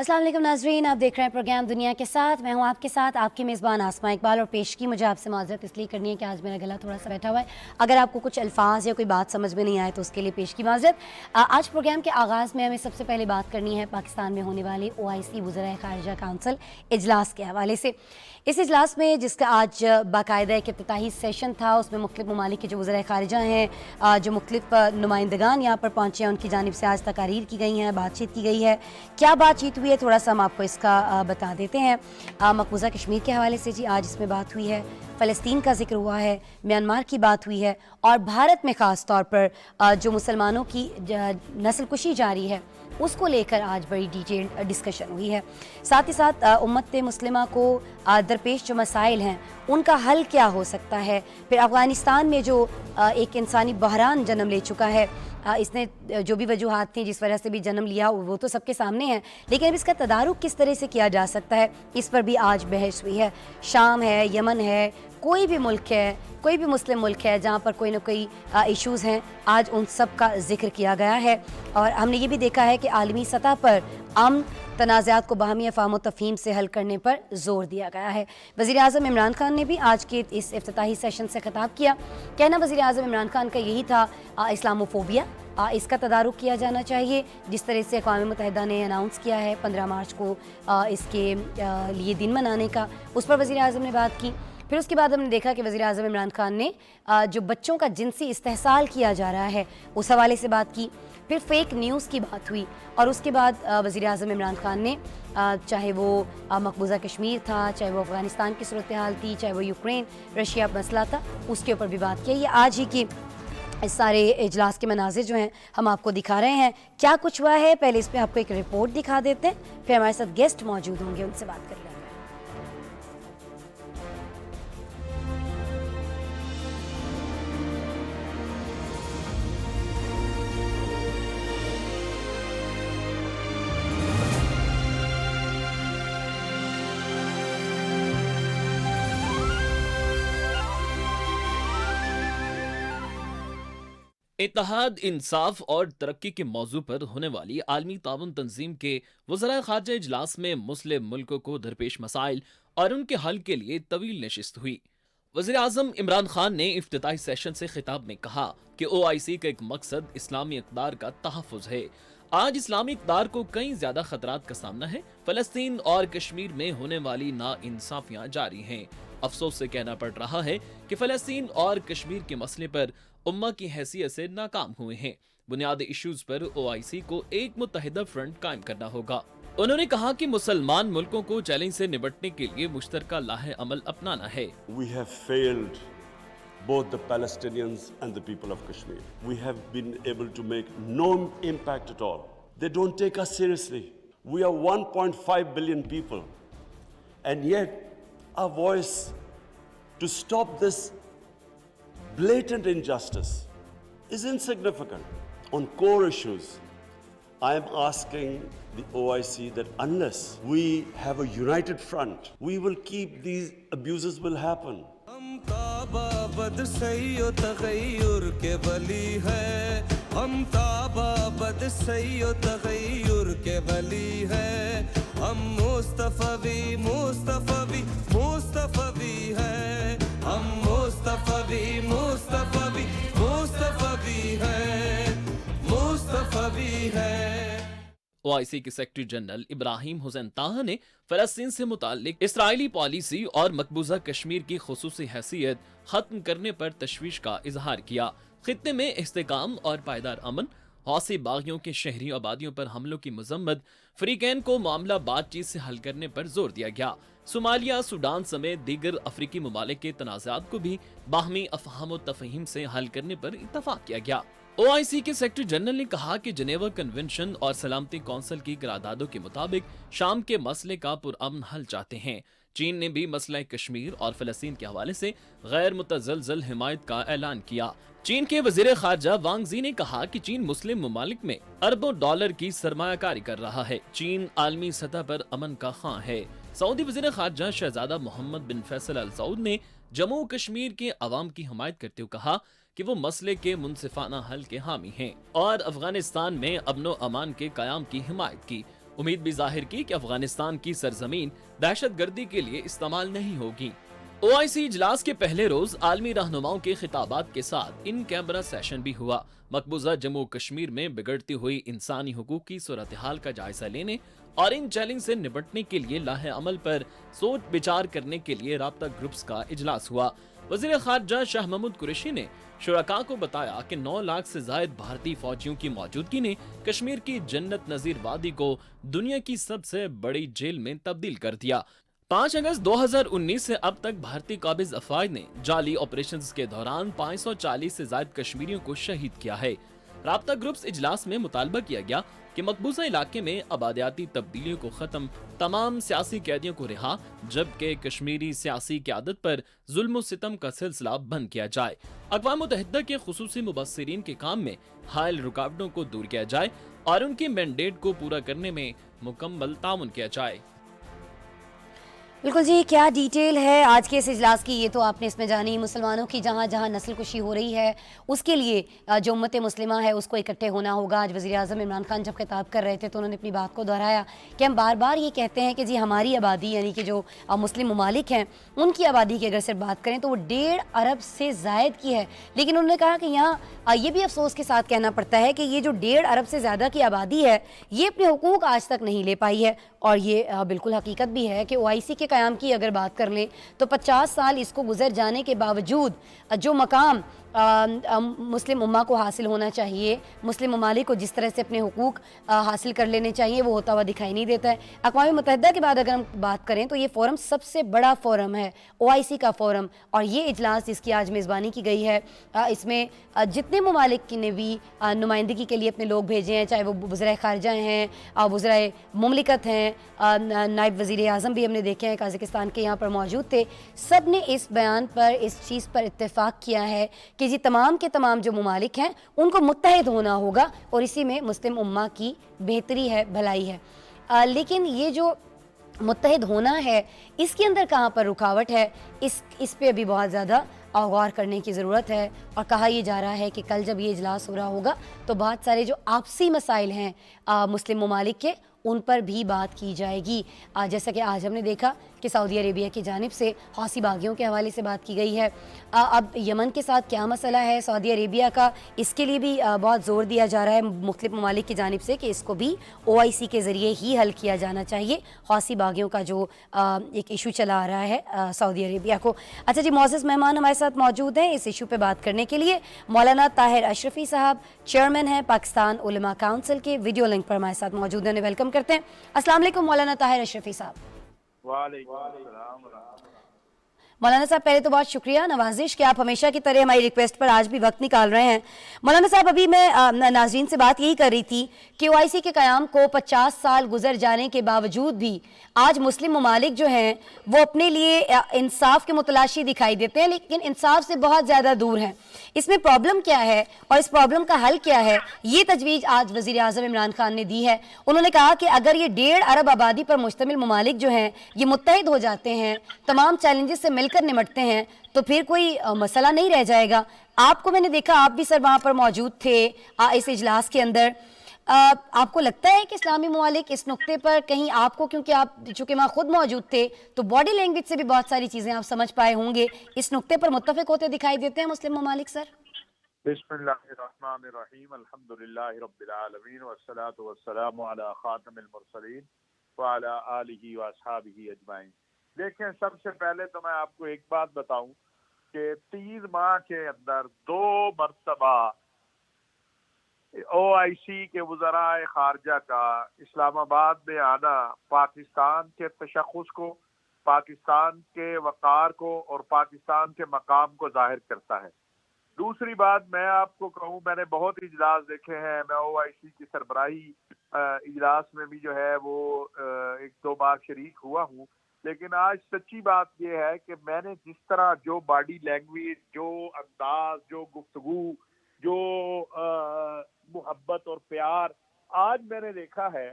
अस्सलाम वालेकुम नाज़रीन, आप देख रहे हैं प्रोग्राम दुनिया के साथ। मैं हूं आपके साथ आपकी मेज़बान आसमा इकबाल। और पेश की मुझे आपसे माज़रत इसलिए करनी है कि आज मेरा गला थोड़ा सा बैठा हुआ है। अगर आपको कुछ अल्फाज या कोई बात समझ में नहीं आए तो उसके लिए पेश की माज़रत। आज प्रोग्राम के आगाज़ में हमें सबसे पहले बात करनी है पाकिस्तान में होने वाले OIC वज़राए ख़ारिजा काउंसिल इजलास के हवाले से। इस इजलास में जिसका आज बाकायदा एक इफ्तिताही सेशन था, उसमें मुख्तलिफ़ ममालिक के जो वज़राए ख़ारिजा हैं, जो मुख्तलिफ़ नुमाइंदगान यहाँ पर पहुँचे हैं, उनकी जानिब से आज तकारीर की गई हैं, बातचीत की गई है। क्या बातचीत हुई है थोड़ा सा हम आपको इसका बता देते हैं। मकबूजा कश्मीर के हवाले से जी आज इसमें बात हुई है, फ़लस्तीन का जिक्र हुआ है, म्यांमार की बात हुई है और भारत में ख़ास तौर पर जो मुसलमानों की नस्ल कुशी जारी है उसको लेकर आज बड़ी डिटेल्ड डिस्कशन हुई है। साथ ही साथ उम्मत मुस्लिमा को दरपेश जो मसाइल हैं उनका हल क्या हो सकता है। फिर अफ़गानिस्तान में जो एक इंसानी बहरान जन्म ले चुका है, इसने जो भी वजूहात थी जिस वजह से भी जन्म लिया वो तो सबके सामने है, लेकिन अब इसका तदारुक किस तरह से किया जा सकता है इस पर भी आज बहस हुई है। शाम है, यमन है, कोई भी मुल्क है, कोई भी मुस्लिम मुल्क है जहाँ पर कोई ना कोई इश्यूज़ हैं, आज उन सब का जिक्र किया गया है। और हमने ये भी देखा है कि आलमी सतह पर अमन तनाज़ात को बाहमी फ़हम व तफ़हीम से हल करने पर ज़ोर दिया गया है। वज़ीर आज़म इमरान खान ने भी आज के इस इफ्तिताही सेशन से खिताब किया। कहना वज़ीर आज़म इमरान खान का यही था, इस्लामोफोबिया इसका तदारुक किया जाना चाहिए। जिस तरह से अक़वाम मुत्तहिदा ने अनाउंस किया है 15 मार्च को इसके लिए दिन मनाने का, उस पर वज़ीर आज़म ने बात की। फिर उसके बाद हमने देखा कि वज़ीर आज़म इमरान खान ने जो बच्चों का जिनसी इस्तेहसाल किया जा रहा है उस हवाले से बात की। फिर फेक न्यूज़ की बात हुई और उसके बाद वज़ीर आज़म इमरान खान ने चाहे वो मकबूजा कश्मीर था, चाहे वो अफ़गानिस्तान की सूरत हाल थी, चाहे वो यूक्रेन रशिया मसला था, उसके ऊपर भी बात की। ये आज ही की इस सारे इजलास के मनाज़िर जो हैं हम आपको दिखा रहे हैं। क्या कुछ हुआ है पहले इस पर आपको एक रिपोर्ट दिखा देते हैं, फिर हमारे साथ गेस्ट मौजूद होंगे, उनसे बात कर लेंगे। इत्तेहाद, इंसाफ और तरक्की के मौजू पर होने वाली आलमी ताउन तंजीम के वज़राए ख़ारिजा इजलास में मुस्लिम मुल्कों को दरपेश मसाइल और उनके हल के लिए तवील नशिस्त हुई। वज़ीर आज़म इमरान खान ने इफ्तिताही सेशन से खिताब में कहा कि OIC का एक मकसद इस्लामी इक़दार का तहफ़्फ़ुज़ है। आज इस्लामी इक़दार को कई ज्यादा खतरात का सामना है। फ़लस्तीन और कश्मीर में होने वाली नाइंसाफियां जारी हैं। अफसोस से कहना पड़ रहा है कि फ़लस्तीन और कश्मीर के मसले पर उम्मा की हैसियत से नाकाम हुए हैं। बुनियादी इश्यूज पर OIC को एक मुत्तहिदा फ्रंट कायम करना होगा। उन्होंने कहा कि मुसलमान मुल्कों को चैलेंज से निपटने के लिए मुश्तरका लाहे अमल अपनाना है। We have failed both the Palestinians and the people of Kashmir. We have been able to make no impact at all. They don't take us seriously. We are 1.5 billion people. And yet, our voice to stop this blatant injustice is insignificant. On core issues, I am asking the OIC that unless we have a united front, we will keep these abuses will happen. हम ताबाबद सैयो तगय्युर के वली है, हम ताबाबद सैयो तगय्युर के वली है, हम मुस्तफवी मुस्तफवी मुस्तफवी है, हम मुस्तफवी मुस्तफवी मुस्तफवी है, मुस्तफवी है। OIC के सेक्रेटरी जनरल इब्राहिम हुसैन ताहा ने फ़लस्तीन से मुताल्लिक इसराइली पॉलिसी और मकबूजा कश्मीर की खुसूसी हैसियत खत्म करने पर तशवीश का इजहार किया। खित्ते में इस्तेकाम और पायदार अमन, हौसी बागियों के शहरी आबादियों पर हमलों की मजम्मत, फ्रीकैन को मामला बातचीत से हल करने पर जोर दिया गया। सोमालिया, सूडान समेत दीगर अफ्रीकी ममालिक के तनाज़ात को भी बाहमी अफ़हाम व तफ़हीम से हल करने पर इत्तफ़ाक़ किया गया। OIC के सेक्रेटरी जनरल ने कहा कि जनेवा कन्वेंशन और सलामती कौंसिल की करारदादों के मुताबिक शाम के मसले का पुरअमन हल चाहते हैं। चीन ने भी मसला कश्मीर और फ़लस्तीन के हवाले से गैर मुतज़लज़ल हिमायत का ऐलान किया। चीन के वज़ीर ख़ारिजा वांग ज़ी ने कहा कि चीन मुस्लिम ममालिक में अरबों डॉलर की सरमायाकारी कर रहा है। चीन आलमी सतह पर अमन का ख़्वाह है। सऊदी वज़ीर ख़ारिजा शहज़ादा मोहम्मद बिन फैसल अल सऊद ने जम्मू कश्मीर के अवाम की हिमायत करते हुए कहा कि वो मसले के मुनसिफाना हल के हामी हैं और अफगानिस्तान में अमनो अमान के कयाम की हिमायत की। उम्मीद भी जाहिर की कि अफगानिस्तान की सरजमीन दहशतगर्दी के लिए इस्तेमाल नहीं होगी। ओआईसी इजलास के पहले रोज आलमी रहनुमाओं के खिताबात के साथ इन कैमरा सेशन भी हुआ। मकबूजा जम्मू कश्मीर में बिगड़ती हुई इंसानी हुकूक की सूरत हाल का जायजा लेने और इन चैलेंज से निपटने के लिए लाहे अमल पर सोच विचार करने के लिए राब्ता ग्रुप्स का इजलास हुआ। वजीर खारजा शाह महमूद कुरैशी ने शुरका को बताया कि 9 लाख से जायद भारतीय फौजियों की मौजूदगी ने कश्मीर की जन्नत नजीर वादी को दुनिया की सबसे बड़ी जेल में तब्दील कर दिया। 5 अगस्त 2019 से अब तक भारतीय काबिज अफवाज ने जाली ऑपरेशंस के दौरान 540 से ज्यादा कश्मीरियों को शहीद किया है। राब्ता ग्रुप्स इजलास में मुतालबा किया गया कि मकबूजा इलाके में आबादियाती तब्दीलियों को खत्म, तमाम सियासी कैदियों को रिहा, जबकि कश्मीरी सियासी क़यादत पर जुल्म व सितम का सिलसिला बंद किया जाए। अक़वाम मुत्तहिदा के खुसूसी मुबस्सिरीन के काम में हायल रुकावटों को दूर किया जाए और उनके मैंडेट को पूरा करने में मुकम्मल ताउन किया जाए। बिल्कुल जी, क्या डिटेल है आज के इस इजलास की, ये तो आपने इसमें जानी। मुसलमानों की जहाँ जहाँ नस्ल कुशी हो रही है उसके लिए जो उम्मत मुस्लिमा है उसको इकट्ठे होना होगा। आज वज़ीर आज़म इमरान खान जब खिताब कर रहे थे तो उन्होंने अपनी बात को दोहराया कि हम बार बार ये कहते हैं कि जी हमारी आबादी यानी कि जो मुस्लिम ममालिक हैं उनकी आबादी की अगर सिर्फ बात करें तो वो 1.5 अरब से ज़ायद की है। लेकिन उन्होंने कहा कि यहाँ ये भी अफसोस के साथ कहना पड़ता है कि ये जो 1.5 अरब से ज़्यादा की आबादी है ये अपने हुकूक आज तक नहीं ले पाई है। और ये बिल्कुल हकीकत भी है कि ओआईसी के क़याम की अगर बात कर लें तो 50 साल इसको गुजर जाने के बावजूद जो मकाम मुस्लिम उम्मा को हासिल होना चाहिए, मुस्लिम ममालिक को जिस तरह से अपने हुकूक हासिल कर लेने चाहिए वो होता हुआ दिखाई नहीं देता है। अक़वाम मुत्तहिदा के बाद अगर हम बात करें तो ये फ़ोरम सबसे बड़ा फ़ोरम है, ओआईसी का फ़ोरम, और ये इजलास जिसकी आज मेज़बानी की गई है इसमें जितने ममालिक की ने भी नुमाइंदगी के लिए अपने लोग भेजे हैं, चाहे वो वज़ीर ख़ारजा हैं, वज़ीर मुमलिकत हैं, नायब वज़ीर आज़म भी हमने देखे हैं कज़ाकिस्तान के यहाँ पर मौजूद थे। सब ने इस बयान पर, इस चीज़ पर इत्तेफाक किया है कि जी तमाम के तमाम जो ममालिक हैं उनको मुत्तहिद होना होगा और इसी में मुस्लिम उम्मा की बेहतरी है, भलाई है। लेकिन ये जो मुत्तहिद होना है इसके अंदर कहाँ पर रुकावट है, इस पे अभी बहुत ज़्यादा गौर करने की ज़रूरत है। और कहा यह जा रहा है कि कल जब ये इजलास हो रहा होगा तो बहुत सारे जो आपसी मसाइल हैं मुस्लिम ममालिक के उन पर भी बात की जाएगी। जैसा कि आज हमने देखा कि सऊदी अरेबिया की जानिब से हौसी बागियों के हवाले से बात की गई है। अब यमन के साथ क्या मसला है सऊदी अरेबिया का, इसके लिए भी बहुत ज़ोर दिया जा रहा है मुख्तलिफ ममालिक की जानिब से कि इसको भी ओआईसी के ज़रिए ही हल किया जाना चाहिए, हौसी बागियों का जो एक इशू चला आ रहा है सऊदी अरेबिया को। अच्छा जी, मौजूद मेहमान हमारे साथ मौजूद हैं इस इशू पे बात करने के लिए। मौलाना ताहिर अशरफी साहब चेयरमैन हैं पाकिस्तान उलमा काउंसिल के, वीडियो लिंक पर हमारे साथ मौजूद हैं, वेलकम करते हैं। अस्सलाम वालेकुम मौलाना ताहिर अशरफी साहब। मौलाना साहब पहले तो बहुत शुक्रिया, नवाजिश कि आप हमेशा की तरह हमारी रिक्वेस्ट पर आज भी वक्त निकाल रहे हैं। मौलाना साहब अभी मैं नाज़रीन से बात यही कर रही थी कि ओआईसी के क़याम को 50 साल गुजर जाने के बावजूद भी आज मुस्लिम ममालिक जो हैं वो अपने लिए इंसाफ के मुतलाशी दिखाई देते हैं लेकिन इंसाफ से बहुत ज़्यादा दूर हैं। इसमें प्रॉब्लम क्या है और इस प्रॉब्लम का हल क्या है, ये तजवीज़ आज वज़ीर आज़म इमरान खान ने दी है। उन्होंने कहा कि अगर ये 1.5 अरब आबादी पर मुश्तमिल ममालिक जो हैं ये मुत्तहिद हो जाते हैं, तमाम चैलेंजेस से मिलकर निमटते हैं तो फिर कोई मसला नहीं रह जाएगा। आपको मैंने देखा, आप भी सर वहाँ पर मौजूद थे इस इजलास के अंदर। आपको लगता है कि इस्लामी ममालिक इस नुक्ते पर कहीं आपको, क्योंकि आप चूँकि वहाँ खुद मौजूद थे तो बॉडी लैंग्वेज से भी बहुत सारी चीज़ें आप समझ पाए होंगे, इस नुक्ते पर मुत्तफिक होते दिखाई देते हैं मुस्लिम ममालिक सर? बिस्मिल्लाहिर्रहमानिर्रहीम, अल्हम्दुलिल्लाहि रब्बिल आलमीन वस्सलातु वस्सलामु अला खातमिल मुरसलीन व अला आलिहि व अस्हाबिहि अजमाइन। देखें, सबसे पहले तो मैं आपको एक बात बताऊं कि 3 माह के अंदर 2 मरतबा ओआईसी के वज़राए खारजा का इस्लामाबाद में आना पाकिस्तान के तशख़्ख़ुस को, पाकिस्तान के वक़ार को और पाकिस्तान के मकाम को जाहिर करता है। दूसरी बात मैं आपको कहूँ, मैंने बहुत इजलास देखे हैं, मैं ओआईसी की सरबराही इजलास में भी जो है वो 1-2 बार शरीक हुआ हूँ, लेकिन आज सच्ची बात यह है कि मैंने जिस तरह जो बॉडी लैंग्वेज, जो अंदाज, जो गुफ्तगू, जो मोहब्बत और प्यार आज मैंने देखा है,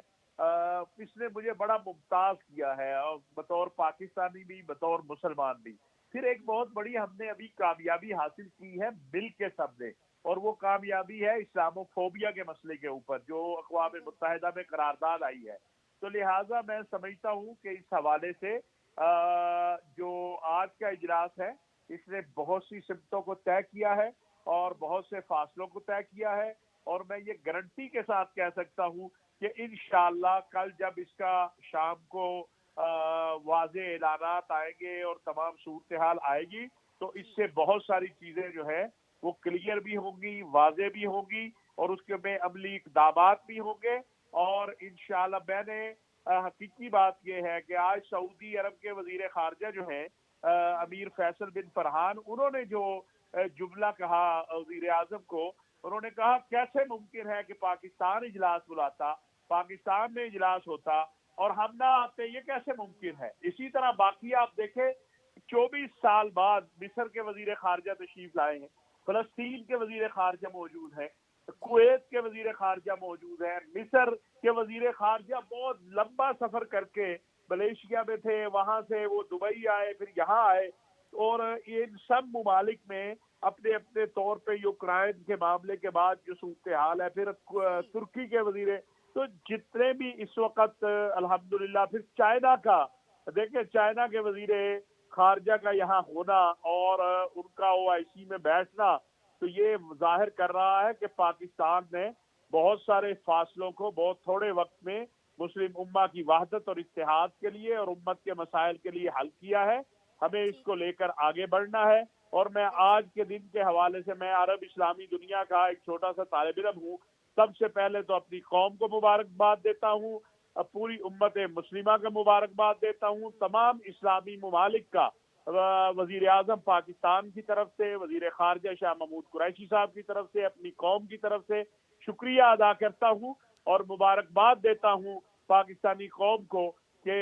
इसने मुझे बड़ा मुमताज किया है, और बतौर पाकिस्तानी भी, बतौर मुसलमान भी। फिर एक बहुत बड़ी हमने अभी कामयाबी हासिल की है मिल के सबने, और वो कामयाबी है इस्लामोफोबिया के मसले के ऊपर जो अक़वाम मुत्तहिदा में करारदाद आई है। تو لہٰذا میں سمجھتا ہوں کہ اس حوالے سے جو آج کا اجلاس ہے اس نے بہت سی سمتوں کو طے کیا ہے اور بہت سے فاصلوں کو طے کیا ہے، اور میں یہ گارنٹی کے ساتھ کہہ سکتا ہوں کہ انشاءاللہ کل جب اس کا شام کو واضح اعلانات آئیں گے اور تمام صورتحال آئے گی تو اس سے بہت ساری چیزیں جو ہے وہ کلیئر بھی ہوں گی، واضح بھی ہوں گی، اور اس کے میں عملی اقدامات بھی ہوں گے. اور انشاءاللہ میں نے حقیقی بات یہ ہے کہ آج سعودی عرب کے وزیر خارجہ جو ہیں امیر فیصل بن فرحان، انہوں نے جو جملہ کہا وزیر اعظم کو، انہوں نے کہا کیسے ممکن ہے کہ پاکستان اجلاس بلاتا، پاکستان میں اجلاس ہوتا اور ہم نہ آتے، یہ کیسے ممکن ہے. اسی طرح باقی آپ دیکھیں 24 سال بعد مصر کے وزیر خارجہ تشریف لائے ہیں، فلسطین کے وزیر خارجہ موجود ہیں، کویت کے وزیر خارجہ موجود ہیں، مصر کے وزیر خارجہ بہت لمبا سفر کر کے ملیشیا میں تھے، وہاں سے وہ دبئی آئے، پھر یہاں آئے، اور ان سب ممالک میں اپنے اپنے طور پہ یوکرائن کے معاملے کے بعد جو صورتحال ہے، پھر ترکی کے وزیر، تو جتنے بھی اس وقت الحمدللہ، پھر چائنا کا دیکھیں، چائنا کے وزیر خارجہ کا یہاں ہونا اور ان کا OIC میں بیٹھنا، تو یہ ظاہر کر رہا ہے کہ پاکستان نے بہت سارے فاصلوں کو بہت تھوڑے وقت میں مسلم امہ کی وحدت اور اتحاد کے لیے اور امت کے مسائل کے لیے حل کیا ہے. ہمیں اس کو لے کر آگے بڑھنا ہے. اور میں آج کے دن کے حوالے سے، میں عرب اسلامی دنیا کا ایک چھوٹا سا طالب علم ہوں، سب سے پہلے تو اپنی قوم کو مبارکباد دیتا ہوں، پوری امت مسلمہ کا مبارکباد دیتا ہوں، تمام اسلامی ممالک کا، وزیر اعظم پاکستان کی طرف سے، وزیر خارجہ شاہ محمود قریشی صاحب کی طرف سے، اپنی قوم کی طرف سے شکریہ ادا کرتا ہوں اور مبارکباد دیتا ہوں پاکستانی قوم کو کہ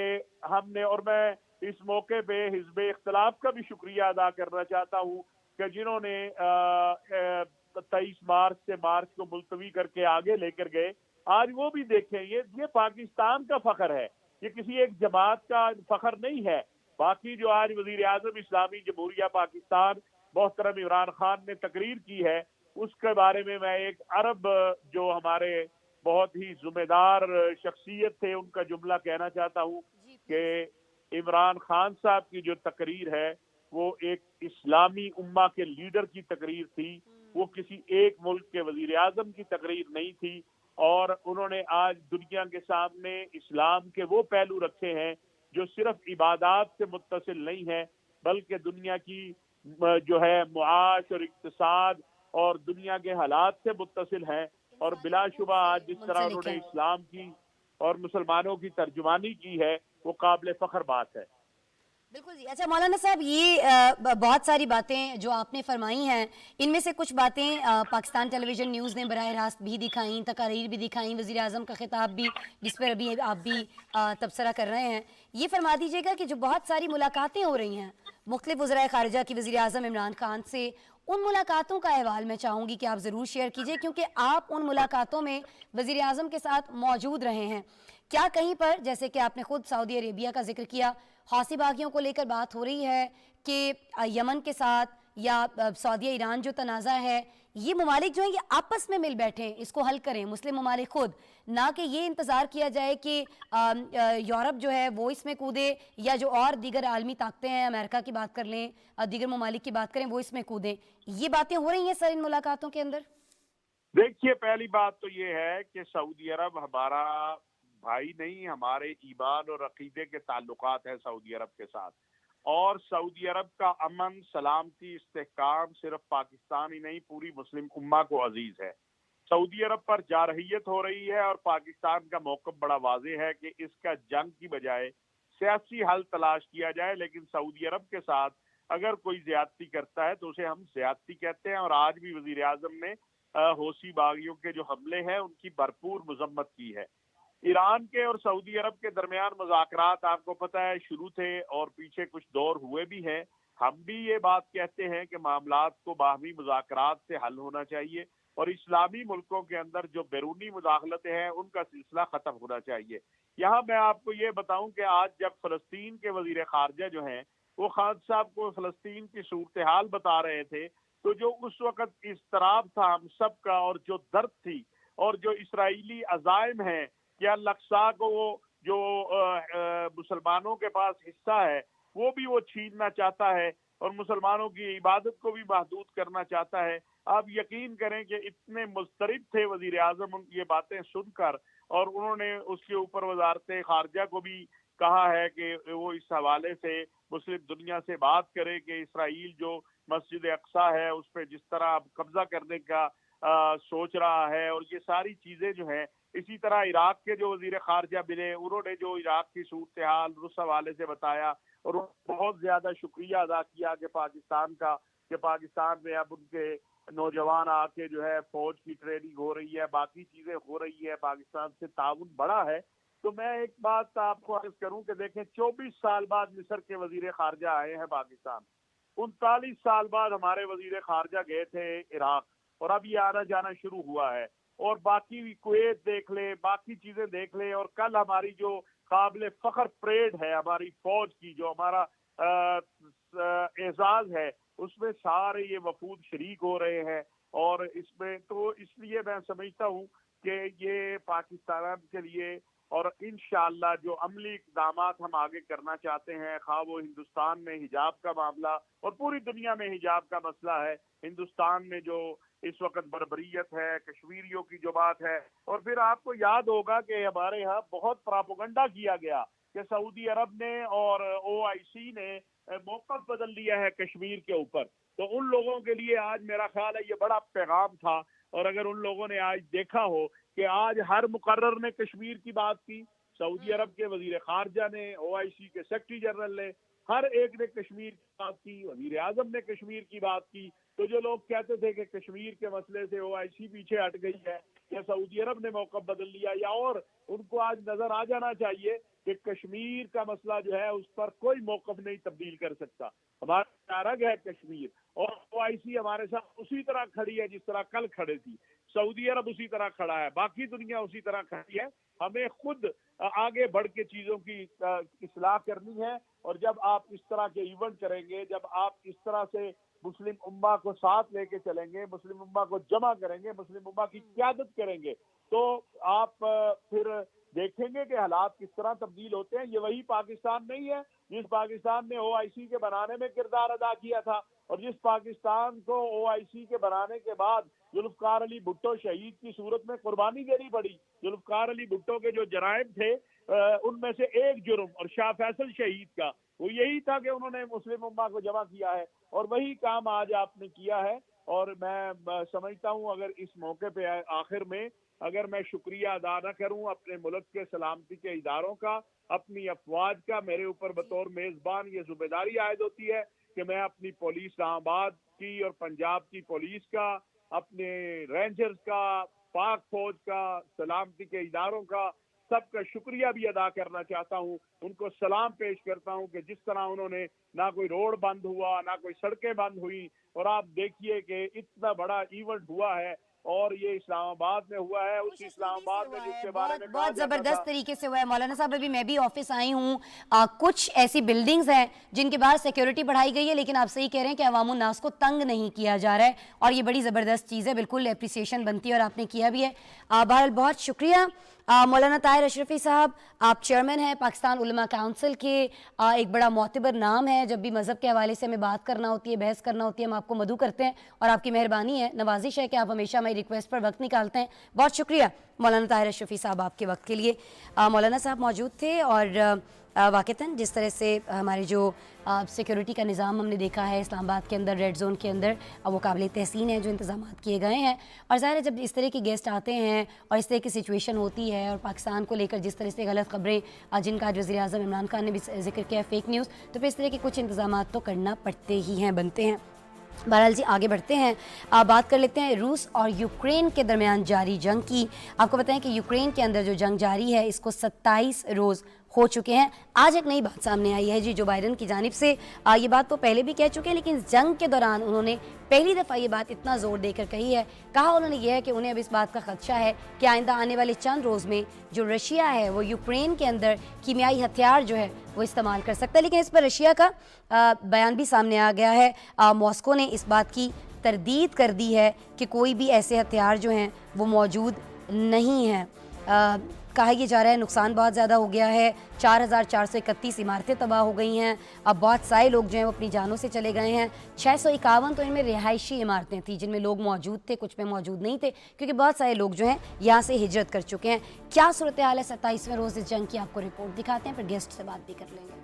ہم نے، اور میں اس موقع پہ حزب اختلاف کا بھی شکریہ ادا کرنا چاہتا ہوں کہ جنہوں نے 23 مارچ سے مارچ کو ملتوی کر کے آگے لے کر گئے. آج وہ بھی دیکھیں، یہ پاکستان کا فخر ہے، یہ کسی ایک جماعت کا فخر نہیں ہے. باقی جو آج وزیر اعظم اسلامی جمہوریہ پاکستان محترم عمران خان نے تقریر کی ہے، اس کے بارے میں ایک عرب جو ہمارے بہت ہی ذمہ دار شخصیت تھے ان کا جملہ کہنا چاہتا ہوں کہ عمران خان صاحب کی جو تقریر ہے وہ ایک اسلامی امہ کے لیڈر کی تقریر تھی، وہ کسی ایک ملک کے وزیر اعظم کی تقریر نہیں تھی. اور انہوں نے آج دنیا کے سامنے اسلام کے وہ پہلو رکھے ہیں جو صرف عبادات سے متصل نہیں ہے، بلکہ دنیا کی جو ہے معاش اور اقتصاد اور دنیا کے حالات سے متصل ہیں. اور بلا شبہ آج جس طرح انہوں نے اسلام کی اور مسلمانوں کی ترجمانی کی ہے وہ قابل فخر بات ہے. بالکل جی. اچھا مولانا صاحب، یہ بہت ساری باتیں جو آپ نے فرمائی ہیں، ان میں سے کچھ باتیں پاکستان ٹیلی ویژن نیوز نے براہ راست بھی دکھائیں، تقاریر بھی دکھائیں، وزیر اعظم کا خطاب بھی جس پر ابھی آپ بھی تبصرہ کر رہے ہیں. یہ فرما دیجیے گا کہ جو بہت ساری ملاقاتیں ہو رہی ہیں مختلف وزرائے خارجہ کی وزیر اعظم عمران خان سے، ان ملاقاتوں کا احوال میں چاہوں گی کہ آپ ضرور شیئر کیجئے، کیونکہ آپ ان ملاقاتوں میں وزیر اعظم کے ساتھ موجود رہے ہیں. کیا کہیں پر، جیسے کہ آپ نے خود سعودی عربیہ کا ذکر کیا، حوثی باغیوں کو لے کر بات ہو رہی ہے کہ یمن کے ساتھ یا سعودیہ ایران جو تنازع ہے، یہ ممالک جو ہیں یہ آپس میں مل بیٹھیں، اس کو حل کریں، مسلم ممالک خود، نہ کہ یہ انتظار کیا جائے کہ یورپ جو ہے وہ اس میں کودے، یا جو اور دیگر عالمی طاقتیں ہیں، امریکہ کی بات کر لیں، دیگر ممالک کی بات کریں، وہ اس میں کودیں. یہ باتیں ہو رہی ہیں سر ان ملاقاتوں کے اندر؟ دیکھیے، پہلی بات تو یہ ہے کہ سعودی عرب ہمارا بھائی نہیں، ہمارے ایمان اور عقیدے کے تعلقات ہیں سعودی عرب کے ساتھ. اور سعودی عرب کا امن، سلامتی، استحکام صرف پاکستان ہی نہیں پوری مسلم امہ کو عزیز ہے. سعودی عرب پر جارحیت ہو رہی ہے اور پاکستان کا موقف بڑا واضح ہے کہ اس کا جنگ کی بجائے سیاسی حل تلاش کیا جائے. لیکن سعودی عرب کے ساتھ اگر کوئی زیادتی کرتا ہے تو اسے ہم زیادتی کہتے ہیں. اور آج بھی وزیر اعظم نے حوثی باغیوں کے جو حملے ہیں ان کی بھرپور مذمت کی ہے. ایران کے اور سعودی عرب کے درمیان مذاکرات آپ کو پتہ ہے شروع تھے اور پیچھے کچھ دور ہوئے بھی ہیں. ہم بھی یہ بات کہتے ہیں کہ معاملات کو باہمی مذاکرات سے حل ہونا چاہیے اور اسلامی ملکوں کے اندر جو بیرونی مداخلتیں ہیں ان کا سلسلہ ختم ہونا چاہیے. یہاں میں آپ کو یہ بتاؤں کہ آج جب فلسطین کے وزیر خارجہ جو ہیں وہ خان صاحب کو فلسطین کی صورتحال بتا رہے تھے تو جو اس وقت اضطراب تھا ہم سب کا اور جو درد تھی اور جو اسرائیلی عزائم ہیں کہ الاقصی کو وہ جو مسلمانوں کے پاس حصہ ہے وہ بھی وہ چھیننا چاہتا ہے اور مسلمانوں کی عبادت کو بھی محدود کرنا چاہتا ہے. آپ یقین کریں کہ اتنے مضطرب تھے وزیر اعظم یہ باتیں سن کر, اور انہوں نے اس کے اوپر وزارت خارجہ کو بھی کہا ہے کہ وہ اس حوالے سے مسلم دنیا سے بات کرے کہ اسرائیل جو مسجد اقصیٰ ہے اس پہ جس طرح اب قبضہ کرنے کا سوچ رہا ہے, اور یہ ساری چیزیں جو ہیں. اسی طرح عراق کے جو وزیر خارجہ ملے انہوں نے جو عراق کی صورتحال اس حوالے سے بتایا, اور بہت زیادہ شکریہ ادا کیا کہ پاکستان کا, کہ پاکستان میں اب ان کے نوجوان آ کے جو ہے فوج کی ٹریننگ ہو رہی ہے, باقی چیزیں ہو رہی ہے, پاکستان سے تعاون بڑا ہے. تو میں ایک بات آپ کو عرض کروں کہ دیکھیں 24 سال بعد مصر کے وزیر خارجہ آئے ہیں پاکستان, 39 سال بعد ہمارے وزیر خارجہ گئے تھے عراق, اور اب یہ آنا جانا شروع ہوا ہے. اور باقی کویت دیکھ لے, باقی چیزیں دیکھ لے, اور کل ہماری جو قابل فخر پریڈ ہے ہماری فوج کی, جو ہمارا اعزاز ہے, اس میں سارے یہ وفود شریک ہو رہے ہیں. اور اس میں تو اس لیے میں سمجھتا ہوں کہ یہ پاکستان کے لیے, اور انشاءاللہ جو عملی اقدامات ہم آگے کرنا چاہتے ہیں, خواہ وہ ہندوستان میں حجاب کا معاملہ اور پوری دنیا میں حجاب کا مسئلہ ہے, ہندوستان میں جو اس وقت بربریت ہے, کشمیریوں کی جو بات ہے. اور پھر آپ کو یاد ہوگا کہ ہمارے ہاں بہت پراپیگنڈا کیا گیا کہ سعودی عرب نے اور OIC نے موقف بدل لیا ہے کشمیر کے اوپر. تو ان لوگوں کے لیے آج میرا خیال ہے یہ بڑا پیغام تھا, اور اگر ان لوگوں نے آج دیکھا ہو کہ آج ہر مقرر نے کشمیر کی بات کی, سعودی عرب کے وزیر خارجہ نے, OIC کے سیکرٹری جنرل نے, ہر ایک نے کشمیر کی بات کی, وزیر اعظم نے کشمیر کی بات کی. تو جو لوگ کہتے تھے کہ کشمیر کے مسئلے سے OIC پیچھے ہٹ گئی ہے یا سعودی عرب نے موقف بدل لیا, یا اور ان کو آج نظر آ جانا چاہیے کہ کشمیر کا مسئلہ جو ہے اس پر کوئی موقف نہیں تبدیل کر سکتا. ہمارا رگ ہے کشمیر, اور OIC ہمارے ساتھ اسی طرح کھڑی ہے جس طرح کل کھڑے تھی, سعودی عرب اسی طرح کھڑا ہے, باقی دنیا اسی طرح کھڑی ہے. ہمیں خود آگے بڑھ کے چیزوں کی اصلاح کرنی ہے, اور جب آپ اس طرح کے ایونٹ کریں گے, جب آپ اس طرح سے مسلم امہ کو ساتھ لے کے چلیں گے, مسلم امہ کو جمع کریں گے, مسلم امہ کی قیادت کریں گے, تو آپ پھر دیکھیں گے کہ حالات کس طرح تبدیل ہوتے ہیں. یہ وہی پاکستان نہیں ہے جس پاکستان نے OIC کے بنانے میں کردار ادا کیا تھا, اور جس پاکستان کو OIC کے بنانے کے بعد ذوالفقار علی بھٹو شہید کی صورت میں قربانی دینی پڑی. ذوالفقار علی بھٹو کے جو جرائم تھے ان میں سے ایک جرم, اور شاہ فیصل شہید کا, وہ یہی تھا کہ انہوں نے مسلم امہ کو جمع کیا ہے, اور وہی کام آج آپ نے کیا ہے. اور میں سمجھتا ہوں اگر اس موقع پہ آخر میں اگر میں شکریہ ادا نہ کروں اپنے ملک کے سلامتی کے اداروں کا, اپنی افواج کا, میرے اوپر بطور میزبان یہ ذمہ داری عائد ہوتی ہے کہ میں اپنی پولیس اسلام آباد کی اور پنجاب کی پولیس کا, اپنے رینجرز کا, پاک فوج کا, سلامتی کے اداروں کا, سب کا شکریہ بھی ادا کرنا چاہتا ہوں. ان کو سلام پیش کرتا ہوں کہ جس طرح انہوں نے, نہ کوئی روڈ بند ہوا, نہ کوئی سڑکیں بند ہوئی, اور آپ دیکھیے کہ اتنا بڑا ایونٹ ہوا ہے, اور یہ اسلام آباد میں ہوا ہے. اس اسلام آباد میں جس کے بارے میں بہت زبردست طریقے سے ہوا ہے. مولانا صاحب ابھی میں بھی آفس آئی ہوں, کچھ ایسی بلڈنگز ہیں جن کے باہر سیکیورٹی بڑھائی گئی ہے, لیکن آپ صحیح کہہ رہے ہیں کہ عوام الناس کو تنگ نہیں کیا جا رہا ہے, اور یہ بڑی زبردست چیز ہے, بالکل اپریسیشن بنتی ہے, اور آپ نے کیا بھی ہے. بہرحال بہت شکریہ. مولانا طاہر اشرفی صاحب, آپ چیئرمین ہیں پاکستان علماء کونسل کے, ایک بڑا معتبر نام ہے. جب بھی مذہب کے حوالے سے ہمیں بات کرنا ہوتی ہے, بحث کرنا ہوتی ہے, ہم آپ کو مدعو کرتے ہیں, اور آپ کی مہربانی ہے, نوازش ہے کہ آپ ہمیشہ ہماری ریکویسٹ پر وقت نکالتے ہیں. بہت شکریہ مولانا طاہر اشرفی صاحب آپ کے وقت کے لیے. مولانا صاحب موجود تھے, اور واقعتاً جس طرح سے ہمارے جو سیکیورٹی کا نظام ہم نے دیکھا ہے اسلام آباد کے اندر, ریڈ زون کے اندر, وہ قابل تحسین ہے جو انتظامات کیے گئے ہیں. اور ظاہر ہے جب اس طرح کے گیسٹ آتے ہیں اور اس طرح کی سچویشن ہوتی ہے, اور پاکستان کو لے کر جس طرح سے غلط خبریں جن کا وزیر اعظم عمران خان نے بھی ذکر کیا ہے, فیک نیوز, تو پھر اس طرح کے کچھ انتظامات تو کرنا پڑتے ہی ہیں, بنتے ہیں. بہرحال جی آگے بڑھتے ہیں, بات کر لیتے ہیں روس اور یوکرین کے درمیان جاری جنگ کی. آپ کو بتائیں کہ یوکرین کے اندر جو جنگ جاری ہے اس کو 27 روز ہو چکے ہیں. آج ایک نئی بات سامنے آئی ہے جی, جو بائیڈن کی جانب سے, یہ بات تو پہلے بھی کہہ چکے ہیں, لیکن جنگ کے دوران انہوں نے پہلی دفعہ یہ بات اتنا زور دے کر کہی ہے. کہا انہوں نے یہ ہے کہ انہیں اب اس بات کا خدشہ ہے کہ آئندہ آنے والے چند روز میں جو رشیا ہے وہ یوکرین کے اندر کیمیائی ہتھیار جو ہے وہ استعمال کر سکتا ہے. لیکن اس پر رشیا کا بیان بھی سامنے آ گیا ہے. ماسکو نے اس بات کی تردید کر دی ہے کہ کوئی بھی ایسے ہتھیار جو ہیں وہ موجود نہیں ہیں. कहा यह जा रहा है नुकसान बहुत ज़्यादा हो गया है, 4,431 इमारतें तबाह हो गई हैं। अब बहुत सारे लोग जो हैं वो अपनी जानों से चले गए हैं। 651 तो इनमें रिहायशी इमारतें थी जिनमें लोग मौजूद थे, कुछ में मौजूद नहीं थे, क्योंकि बहुत सारे लोग जो हैं यहाँ से हिजरत कर चुके हैं। क्या सूरत हाल है 27वें रोज़ इस जंग की, आपको रिपोर्ट दिखाते हैं, फिर गेस्ट से बात भी कर लेंगे।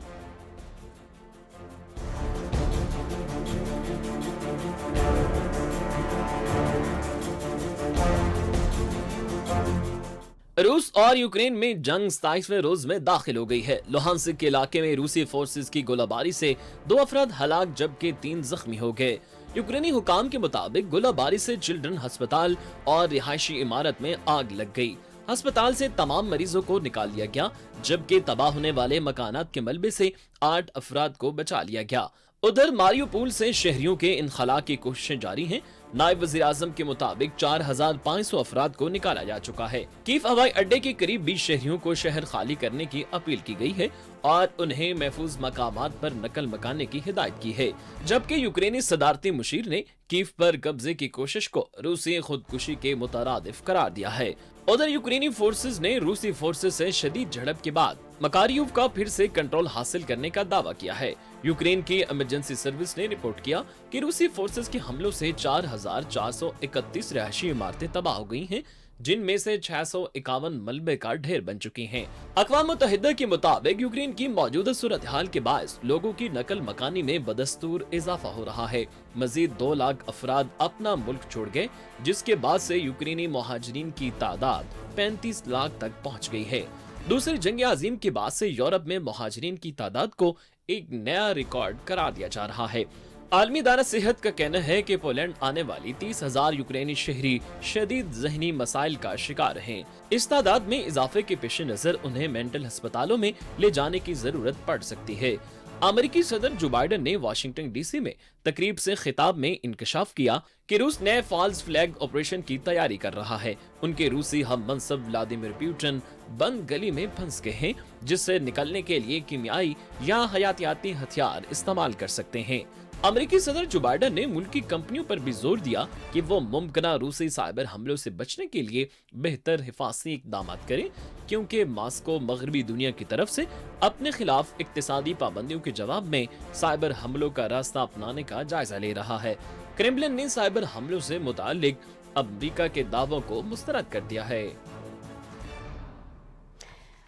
रूस और यूक्रेन में जंग 27वें रोज में दाखिल हो गई है। लुहांसिक के इलाके में रूसी फोर्सेस की गोलाबारी से 2 अफराद हलाक जबकि 3 जख्मी हो गए। यूक्रेनी हुकाम के मुताबिक गोलाबारी से चिल्ड्रन अस्पताल और रिहायशी इमारत में आग लग गई। अस्पताल से तमाम मरीजों को निकाल लिया गया, जबकि तबाह होने वाले मकानात के मलबे से 8 अफराद को बचा लिया गया। उधर मारियोपोल से शहरियों के इनखला की कोशिशें जारी हैं। नायब वज़ीर आज़म के मुताबिक 4,500 अफराद को निकाला जा चुका है। कीव हवाई अड्डे के करीब 20 शहरियों को शहर खाली करने की अपील की गई है और उन्हें महफूज मकामात पर नकल मकाने की हिदायत की है, जबकि यूक्रेनी सदारती मुशीर ने कीव पर कब्जे की कोशिश को रूसी खुदकुशी के मुतरादिफ करार दिया है। उधर यूक्रेनी फोर्सेस ने रूसी फोर्सेस से शदीद झड़प के बाद मकारियोव का फिर से कंट्रोल हासिल करने का दावा किया है। यूक्रेन की इमरजेंसी सर्विस ने रिपोर्ट किया कि रूसी फोर्सेस के हमलों से 4,431 रिहायशी इमारतें तबाह हो गई हैं, जिनमें से 651 मलबे का ढेर बन चुकी हैं। अक़वाम मुत्तहिदा के मुताबिक यूक्रेन की मौजूदा सूरत हाल के बायस लोगों की नकल मकानी में बदस्तूर इजाफा हो रहा है। मजीद 2 लाख अफराद अपना मुल्क छोड़ गए, जिसके बाद से यूक्रेनी मुहाजिरीन की तादाद 35 लाख तक पहुँच गई है। दूसरी जंग अजीम के बाद से यूरोप में मुहाजिरीन की तादाद को एक नया रिकॉर्ड करार दिया जा रहा है। आलमी इदारा सेहत का कहना है कि पोलैंड आने वाली 30,000 यूक्रेनी शहरी शदीद ज़हनी मसाइल का शिकार हैं। इस तादाद में इजाफे के पेश नज़र उन्हें मेंटल अस्पतालों में ले जाने की जरूरत पड़ सकती है। अमेरिकी सदर जो बाइडन ने वाशिंगटन डीसी में तकरीब से खिताब में इंकशाफ किया कि रूस नए फॉल्स फ्लैग ऑपरेशन की तैयारी कर रहा है। उनके रूसी हम मनसब व्लादिमीर पुतिन बंद गली में फंस गए हैं, जिससे निकलने के लिए कीमियाई या हयातियाती हथियार इस्तेमाल कर सकते हैं। अमेरिकी सदर जो बाइडन ने मुल्क की कंपनियों पर भी जोर दिया कि वो मुमकिना रूसी साइबर हमलों से बचने के लिए बेहतर हिफाजती इकदाम करें, क्योंकि मॉस्को मगरबी दुनिया की तरफ से अपने खिलाफ इक्तिसादी पाबंदियों के जवाब में साइबर हमलों का रास्ता अपनाने का जायजा ले रहा है। क्रेमलिन ने साइबर हमलों से मुतालिक अमेरिका के दावों को मुस्तरद कर दिया है।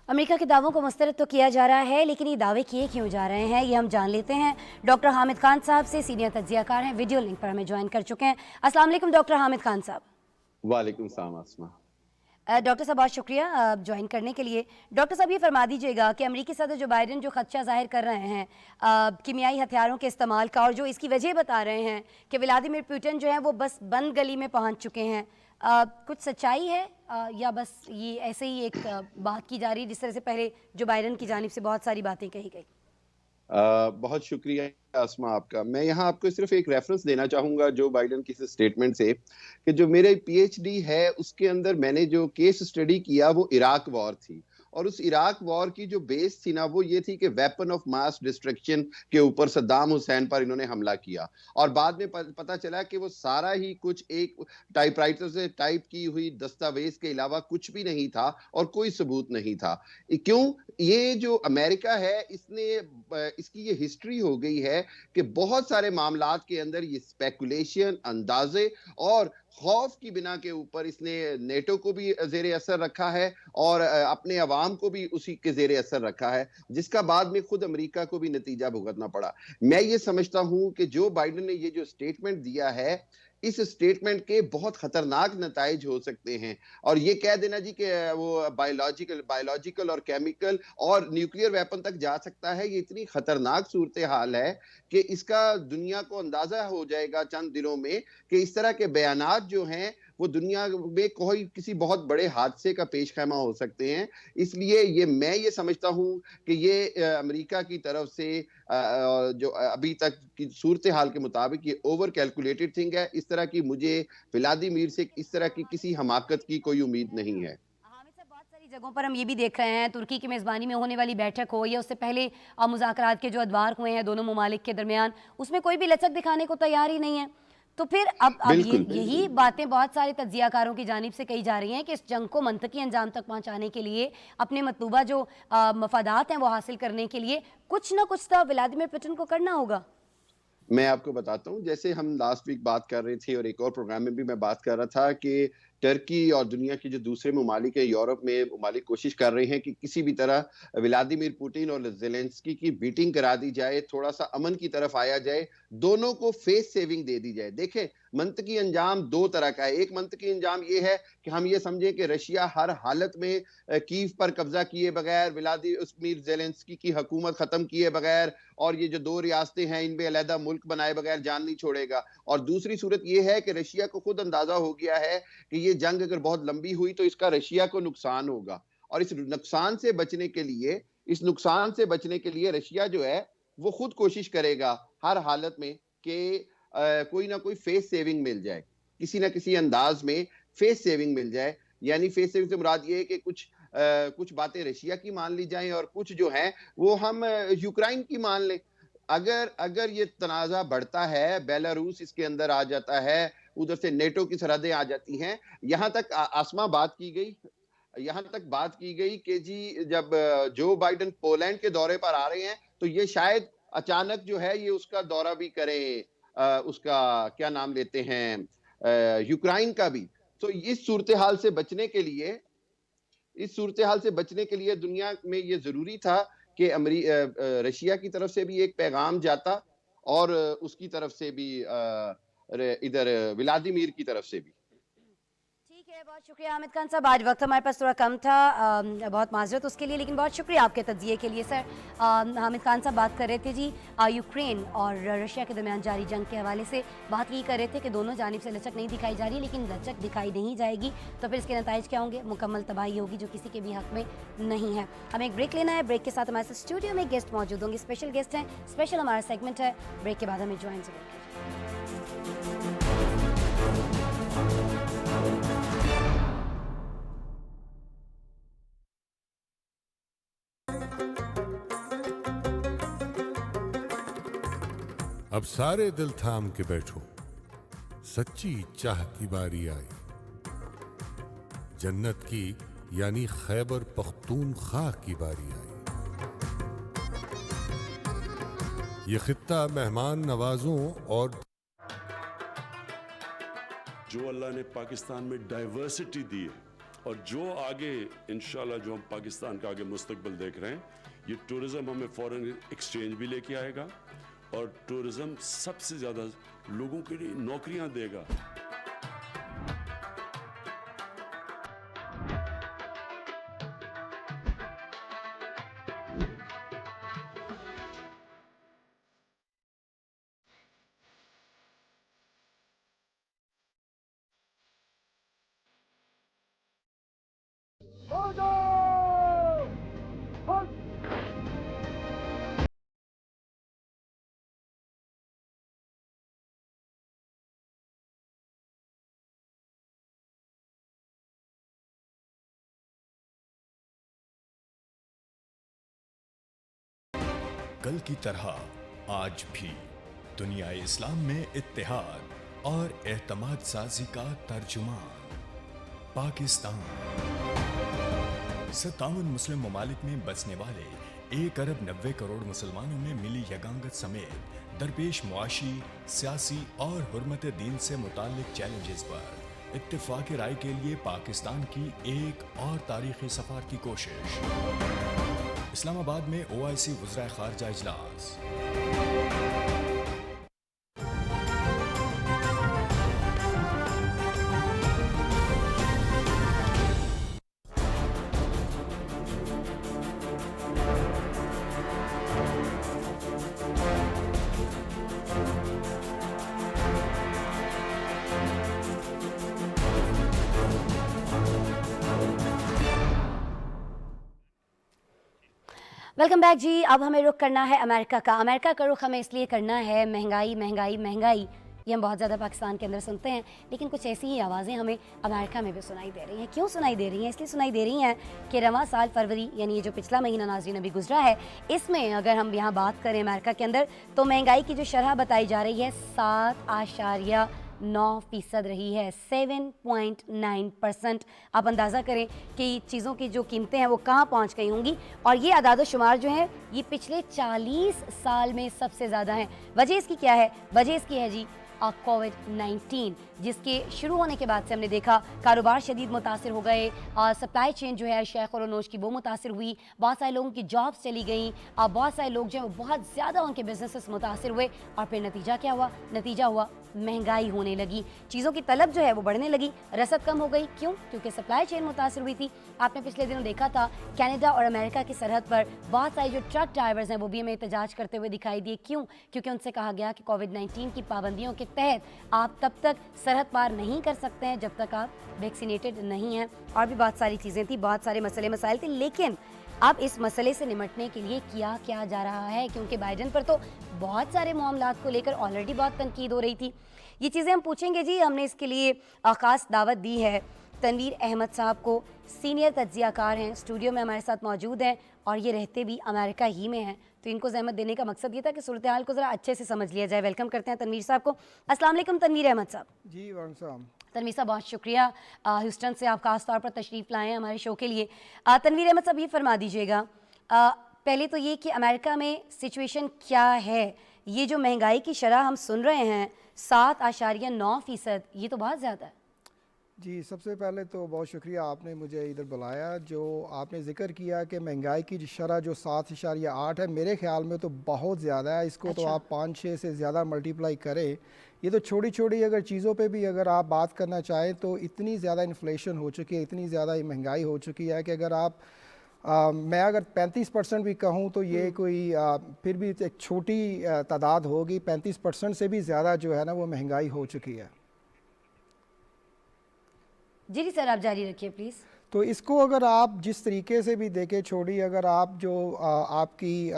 अमेरिका के दावों को मुस्तरद तो किया जा रहा है, लेकिन ये दावे किए क्यों जा रहे हैं ये हम जान लेते हैं। डॉक्टर हामिद खान साहब से, सीनियर तज्जियाकार हैं, वीडियो लिंक पर हमें ज्वाइन कर चुके हैं। अस्सलाम वालेकुम डॉक्टर हामिद खान साहब। वालेकुम सलाम आसमा। डॉक्टर साहब बहुत शुक्रिया ज्वाइन करने के लिए। डॉक्टर साहब ये फरमा दीजिएगा कि अमेरिकी सदर जो बाइडन जो खदशा जाहिर कर रहे हैं कीमियाई हथियारों के इस्तेमाल का, और जो इसकी वजह बता रहे हैं कि व्लादिमीर पुतिन जो है वो बस बंद गली में पहुंच चुके हैं, कुछ सच्चाई है या बस ये ऐसे ही एक बात की जा रही है, जिस तरह से पहले जो बाइडन की जानिब से बहुत सारी बातें कही गई? बहुत शुक्रिया आसमा आपका। मैं यहाँ आपको सिर्फ एक रेफरेंस देना चाहूँगा जो बाइडन की स्टेटमेंट से, कि जो मेरे पीएचडी है उसके अंदर मैंने जो केस स्टडी किया वो इराक वॉर थी, और उस इराक वॉर की जो बेस थी ना वो ये थी कि वेपन ऑफ मास डिस्ट्रक्शन के ऊपर सद्दाम हुसैन पर इन्होंने हमला किया, और बाद में पता चला कि वो सारा ही कुछ एक टाइपराइटर से टाइप की हुई दस्तावेज के अलावा कुछ भी नहीं था और कोई सबूत नहीं था। क्यों? ये जो अमेरिका है इसकी ये हिस्ट्री हो गई है कि बहुत सारे मामलात के अंदर ये स्पेकुलेशन, अंदाजे और खौफ की बिना के ऊपर इसने नेटो को भी जेर असर रखा है और अपने अवाम को भी उसी के जेर असर रखा है, जिसका बाद में खुद अमेरिका को भी नतीजा भुगतना पड़ा। मैं ये समझता हूं कि जो बाइडन ने ये जो स्टेटमेंट दिया है, इस स्टेटमेंट के बहुत खतरनाक नताइज हो सकते हैं, और ये कह देना जी कि वो बायोलॉजिकल और केमिकल और न्यूक्लियर वेपन तक जा सकता है, ये इतनी खतरनाक सूरत हाल है कि इसका दुनिया को अंदाजा हो जाएगा चंद दिनों में कि इस तरह के बयानात जो हैं वो दुनिया में कोई किसी बहुत बड़े हादसे का पेश खैमा हो सकते हैं। इसलिए मैं ये समझता हूँ कि ये अमेरिका की तरफ से जो अभी तक की सूरत हाल के मुताबिक ये ओवर कैलकुलेटेड थिंग है। इस तरह की मुझे व्लादिमीर से इस तरह की किसी हमाकत की कोई उम्मीद नहीं है। बहुत सारी जगहों पर हम ये भी देख रहे हैं, तुर्की की मेज़बानी में होने वाली बैठक हो या उससे पहले मुज़ाकरात के जो अदवार हुए हैं दोनों ममालिक के दरमियान, उसमें कोई भी लचक दिखाने को तैयार ही नहीं है। تو پھر اب بالکل یہی باتیں بہت سارے تجزیہ کاروں کی جانب سے کہی جا رہی ہیں کہ اس جنگ کو منطقی انجام تک پہنچانے کے لیے اپنے مطلوبہ جو مفادات ہیں وہ حاصل کرنے کے لیے کچھ نہ کچھ تو ولادیمیر پوٹن کو کرنا ہوگا. میں آپ کو بتاتا ہوں، جیسے ہم لاسٹ ویک بات کر رہے تھے اور ایک اور پروگرام میں بھی میں بات کر رہا تھا کہ ٹرکی اور دنیا کی جو دوسرے ممالک ہیں، یورپ میں ممالک کوشش کر رہے ہیں کہ کسی بھی طرح ولادیمیر پوٹن اور زیلنسکی کی بیٹنگ کرا دی جائے، تھوڑا سا امن کی طرف آیا جائے، دونوں کو فیس سیونگ دے دی جائے. دیکھیں منطقی انجام دو طرح کا ہے. ایک منطقی انجام یہ ہے کہ ہم یہ سمجھیں کہ رشیا ہر حالت میں کیو پر قبضہ کیے بغیر، ولادیمیر زیلنسکی کی حکومت ختم کیے بغیر اور یہ جو دو ریاستیں ہیں ان پہ علیحدہ ملک بنائے بغیر جان نہیں چھوڑے گا. اور دوسری صورت یہ ہے کہ رشیا کو خود اندازہ ہو گیا ہے کہ یہ جنگ اگر بہت لمبی ہوئی تو اس کا رشیا کو نقصان ہوگا، اور اس نقصان سے بچنے کے لیے رشیا جو ہے وہ خود کوشش کرے گا ہر حالت میں کہ کوئی نہ کوئی فیس سیونگ مل جائے، کسی نہ کسی انداز میں فیس سیونگ مل جائے. یعنی فیس سیونگ سے مراد یہ ہے کہ کچھ باتیں رشیا کی مان لی جائیں اور کچھ جو ہیں وہ ہم یوکرائن کی مان لیں. اگر یہ تنازع بڑھتا ہے، بیلاروس اس کے اندر آ جاتا ہے، ادھر سے نیٹو کی سرحدیں آ جاتی ہیں. یہاں تک آسما بات کی گئی کہ جی جب جو بائیڈن پولینڈ کے دورے پر آ رہے ہیں تو یہ شاید اچانک جو ہے یہ اس کا دورہ بھی کریں، اس کا کیا نام لیتے ہیں، یوکرائن کا بھی. تو اس صورتحال سے بچنے کے لیے دنیا میں یہ ضروری تھا کہ رشیا کی طرف سے بھی ایک پیغام جاتا اور اس کی طرف سے بھی ادھر ولادیمیر کی طرف سے بھی. ٹھیک ہے، بہت شکریہ حامد خان صاحب. آج وقت ہمارے پاس تھوڑا کم تھا، بہت معذرت اس کے لیے، لیکن بہت شکریہ آپ کے تجزیے کے لیے سر. حامد خان صاحب بات کر رہے تھے جی یوکرین اور رشیا کے درمیان جاری جنگ کے حوالے سے. بات یہ کر رہے تھے کہ دونوں جانب سے لچک نہیں دکھائی جا رہی، لیکن لچک دکھائی نہیں جائے گی تو پھر اس کے نتائج کیا ہوں گے؟ مکمل تباہی ہوگی جو کسی کے بھی حق میں نہیں ہے. ہمیں ایک بریک لینا ہے. بریک کے ساتھ ہمارے ساتھ اسٹوڈیو میں گیسٹ موجود ہوں گے، اسپیشل گیسٹ ہیں، اسپیشل ہمارا سیگمنٹ ہے. بریک کے بعد ہمیں جوائن ضرور کیجیے. اب سارے دل تھام کے بیٹھو، سچی چاہ کی باری آئی. جنت کی یعنی خیبر پختونخوا کی باری آئی. یہ خطہ مہمان نوازوں اور جو اللہ نے پاکستان میں ڈائیورسٹی دی ہے اور جو آگے انشاءاللہ جو ہم پاکستان کا آگے مستقبل دیکھ رہے ہیں، یہ ٹورزم ہمیں فورن ایکسچینج بھی لے کے آئے گا اور ٹورزم سب سے زیادہ لوگوں کے لیے نوکریاں دے گا. کل کی طرح آج بھی دنیا اسلام میں اتحاد اور اعتماد سازی کا ترجمان پاکستان. 57 مسلم ممالک میں بسنے والے 1 ارب 90 کروڑ مسلمانوں میں ملی یگانگت سمیت درپیش معاشی، سیاسی اور حرمت دین سے متعلق چیلنجز پر اتفاق رائے کے لیے پاکستان کی ایک اور تاریخی سفارتی کوشش. اسلام آباد میں OIC وزرائے خارجہ اجلاس. ویلکم بیک جی. اب ہمیں رخ کرنا ہے امریکہ کا. امریکہ کا رخ ہمیں اس لیے کرنا ہے، مہنگائی مہنگائی مہنگائی یہ ہم بہت زیادہ پاکستان کے اندر سنتے ہیں، لیکن کچھ ایسی ہی آوازیں ہمیں امریکہ میں بھی سنائی دے رہی ہیں. کیوں سنائی دے رہی ہیں؟ اس لیے سنائی دے رہی ہیں کہ رواں سال فروری یعنی یہ جو پچھلا مہینہ ناظرین ابھی گزرا ہے، اس میں اگر ہم یہاں بات کریں امریکہ کے اندر تو مہنگائی کی جو شرح بتائی جا رہی ہے 9% रही है, 7.9%। आप अंदाज़ा करें कि चीज़ों की जो कीमतें हैं वो कहाँ पहुँच गई होंगी, और ये अदाद शुमार जो है ये पिछले 40 साल में सबसे ज़्यादा हैं। वजह इसकी क्या है? वजह इसकी है जी कोविड-19, जिसके शुरू होने के बाद से हमने देखा कारोबार शदीद मुतासिर हो गए, और सप्लाई चेन जो है शेख और नोश की वो मुतासिर हुई, बहुत सारे लोगों की जॉब्स चली गई, और बहुत सारे लोग जो हैं बहुत ज़्यादा उनके बिजनेसेस मुतासिर हुए, और फिर नतीजा क्या हुआ? नतीजा हुआ महंगाई होने लगी, चीज़ों की तलब जो है वो बढ़ने लगी, रसद कम हो गई। क्यों? क्योंकि सप्लाई चेन मुतासिर हुई थी। आपने पिछले दिनों देखा था कनाडा और अमेरिका की सरहद पर बहुत सारे जो ट्रक ड्राइवर्स हैं वो भी हमें एहतजाज करते हुए दिखाई दिए। क्यों? क्योंकि उनसे कहा गया कि कोविड-19 की पाबंदियों के तहत आप तब तक सरहद पार नहीं कर सकते हैं जब तक आप वैक्सीनेटेड नहीं हैं। और भी बहुत सारी चीज़ें थी, बहुत सारे मसले मसाइल थे, लेकिन अब इस मसले से निमटने के लिए किया क्या जा रहा है? क्योंकि बाइडन पर तो बहुत सारे मामलात को लेकर ऑलरेडी बहुत तनकीद हो रही थी। ये चीज़ें हम पूछेंगे जी। हमने इसके लिए ख़ास दावत दी है तनवीर अहमद साहब को, सीनियर तज्ज़ियाकार हैं, स्टूडियो में हमारे साथ मौजूद हैं, और ये रहते भी अमेरिका ही में हैं, तो इनको ज़हमत देने का मकसद ये था कि सूरत हाल को ज़रा अच्छे से समझ लिया जाए। वेलकम करते हैं तनवीर साहब को। अस्सलाम वालेकुम तनवीर अहमद साहब। जी वालेकुम। तनवीर साहब बहुत शुक्रिया, ह्यूस्टन से आप खास तौर पर तशरीफ़ लाए हैं हमारे शो के लिए। तनवीर अहमद साहब ये फरमा दीजिएगा, पहले तो ये कि अमेरिका में सिचुएशन क्या है? ये जो महंगाई की शरह हम सुन रहे हैं 7.9%, ये तो बहुत ज़्यादा है। जी, सबसे पहले तो बहुत शुक्रिया आपने मुझे इधर बुलाया। जो आपने ज़िक्र किया कि महंगाई की शरह जो 7.8 है, मेरे ख़्याल में तो बहुत ज़्यादा है। इसको तो आप 5-6 से ज़्यादा मल्टीप्लाई करें। ये तो छोटी छोटी अगर चीज़ों पे भी अगर आप बात करना चाहें तो इतनी ज़्यादा इन्फ्लेशन हो चुकी है, इतनी ज़्यादा महंगाई हो चुकी है कि अगर आप मैं अगर 35% भी कहूँ तो ये कोई फिर भी एक छोटी तादाद होगी। 35% से भी ज़्यादा जो है ना वो महंगाई हो चुकी है। जी सर, आप जारी रखिए प्लीज़। तो इसको अगर आप जिस तरीके से भी देखें, छोड़ी अगर आप जो आपकी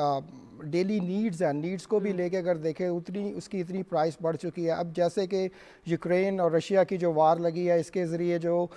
डेली नीड्स हैं, नीड्स को भी लेके अगर देखें, उतनी उसकी इतनी प्राइस बढ़ चुकी है। अब जैसे कि यूक्रेन और रशिया की जो वार लगी है, इसके ज़रिए जो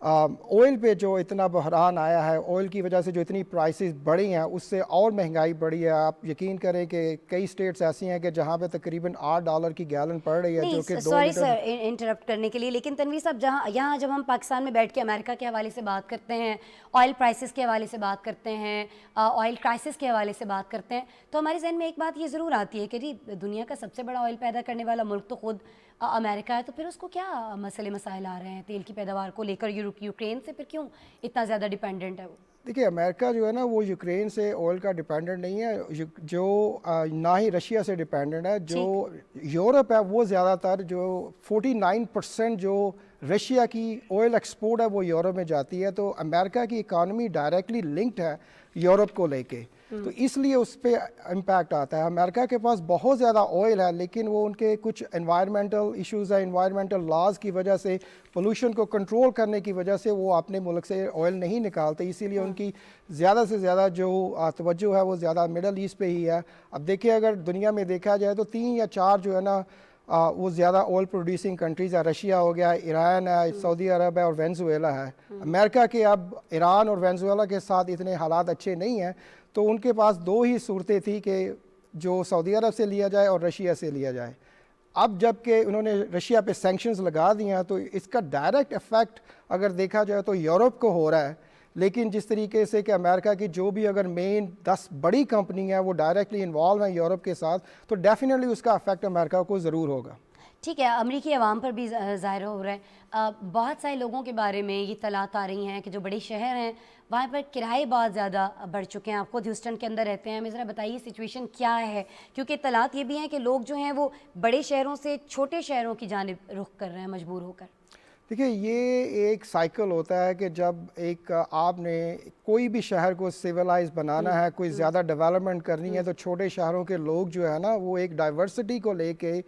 ऑयल पे जो इतना बहरान आया है, ऑयल की वजह से जो इतनी प्राइसेस बढ़ी हैं, उससे और महंगाई बढ़ी है। आप यकीन करें कि कई स्टेट्स ऐसी हैं कि जहाँ पे तकरीबन $8 की गैलन पड़ रही है, जो कि 2 सॉरी सर इंटरप्ट करने के लिए, लेकिन तनवीर साहब यहाँ जब हम पाकिस्तान में बैठ के अमेरिका के हवाले से बात करते हैं, ऑयल प्राइसेस के हवाले से बात करते हैं, ऑयल क्राइसिस के हवाले से बात करते हैं, तो हमारे जहन में एक बात ये ज़रूर आती है कि जी दुनिया का सबसे बड़ा ऑयल पैदा करने वाला मुल्क तो खुद अमेरिका है, तो फिर उसको क्या मसले मसाइल आ रहे हैं तेल की पैदावार को लेकर? यूक्रेन से फिर क्यों इतना ज़्यादा डिपेंडेंट है वो? देखिए, अमेरिका जो है ना वो यूक्रेन से ऑयल का डिपेंडेंट नहीं है, जो ना ही रशिया से डिपेंडेंट है। जो यूरोप है वो ज़्यादातर जो 49% जो रशिया की ऑयल एक्सपोर्ट है वो यूरोप में जाती है। तो अमेरिका की इकानमी डायरेक्टली लिंक्ड है यूरोप को लेके, तो इसलिए उस पर इम्पैक्ट आता है। अमेरिका के पास बहुत ज़्यादा ऑयल है, लेकिन वो उनके कुछ एनवायरमेंटल इश्यूज़ हैं, एनवायरमेंटल लॉज की वजह से, पोल्यूशन को कंट्रोल करने की वजह से वो अपने मुल्क से ऑयल नहीं निकालते। इसीलिए उनकी ज़्यादा से ज़्यादा जो तवज्जो है वो ज़्यादा मिडल ईस्ट पे ही है। अब देखिए, अगर दुनिया में देखा जाए तो 3 या 4 जो है ना वो ज़्यादा ऑयल प्रोड्यूसिंग कंट्रीज़ है। रशिया हो गया, ईरान है, सऊदी अरब है और वेनेजुएला है। अमेरिका के अब ईरान और वेनेजुएला के साथ इतने हालात अच्छे नहीं हैं, तो उनके पास 2 ही सूरतें थी कि जो सऊदी अरब से लिया जाए और रशिया से लिया जाए। अब जबकि उन्होंने रशिया पे सैंक्शंस लगा दिए हैं, तो इसका डायरेक्ट इफ़ेक्ट अगर देखा जाए तो यूरोप को हो रहा है। लेकिन जिस तरीके से कि अमेरिका की जो भी अगर मेन 10 बड़ी कंपनी है वो डायरेक्टली इन्वॉल्व हैं यूरोप के साथ, तो डेफिनेटली उसका इफेक्ट अमेरिका को ज़रूर होगा। ठीक है, अमरीकी अवाम पर भी ज़ाहिर हो रहा है। बहुत सारे लोगों के बारे में ये तलात आ रही हैं कि जो बड़े शहर हैं वहाँ पर किराए बहुत ज़्यादा बढ़ चुके हैं। आप खुद ह्यूस्टन के अंदर रहते हैं, हमें ज़रा बताइए सिचुएशन क्या है? क्योंकि तलात ये भी हैं कि लोग जो हैं वो बड़े शहरों से छोटे शहरों की जानिब रुख कर रहे हैं मजबूर होकर। देखिए, ये एक साइकिल होता है कि जब एक आपने कोई भी शहर को सिविलाइज बनाना है, कोई ज़्यादा डेवलपमेंट करनी है, तो छोटे शहरों के लोग जो है ना वो एक डाइवर्सिटी को लेके,